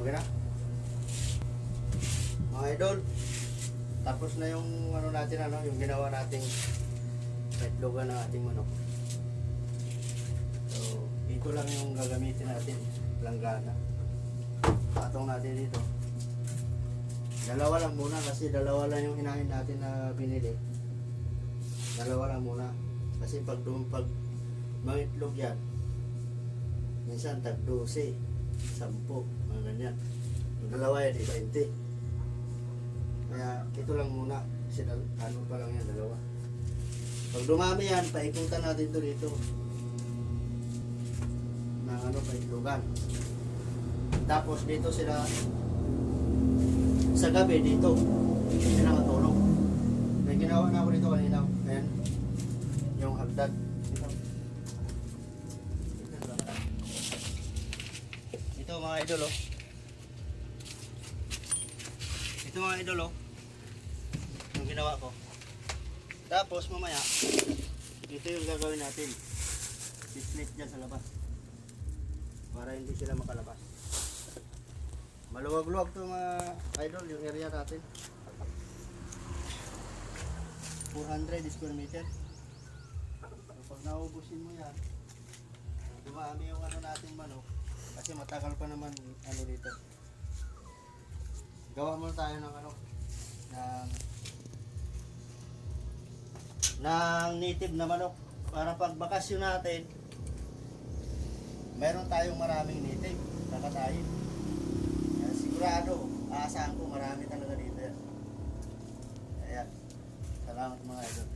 Okay na? Mga idol, tapos na yung ano natin, yung ginawa nating petlogan ng ating manok. So, ito lang yung gagamitin natin, langgana. Patong natin dito. Dalawa lang muna kasi dalawa lang yung hinahin natin na binili. Dalawa lang muna. Kasi pag mangitlog yan, minsan tag 12, 10, mga ganyan. Yung dalawa yan, 20. Kaya ito lang muna. Kasi ano pa lang yan, dalawa. Pag dumami yan, paikutan natin to dito. Ng paitlogan. Tapos dito sila sa gabi dito sila matulog. May ginawa na ako dito kanina. Ayan. Yung hagdan. Ito mga idol oh. Ito mga idol oh. Yung ginawa ko. Tapos mamaya ito yung gagawin natin. Sislit dyan sa labas. Para hindi sila makalabas. Maluwag-luwag to mga idol yung area natin. 400 square meter. So, pag naubusin mo yan, dumami yung natin manok. Kasi matagal pa naman dito. Gawa muna tayo ng ng native na manok. Para pag bakasyon natin, meron tayong maraming native. Kakatayin. Sigurado, aasahan ko marami talaga dito yan. Ayan. Salamat mga idol.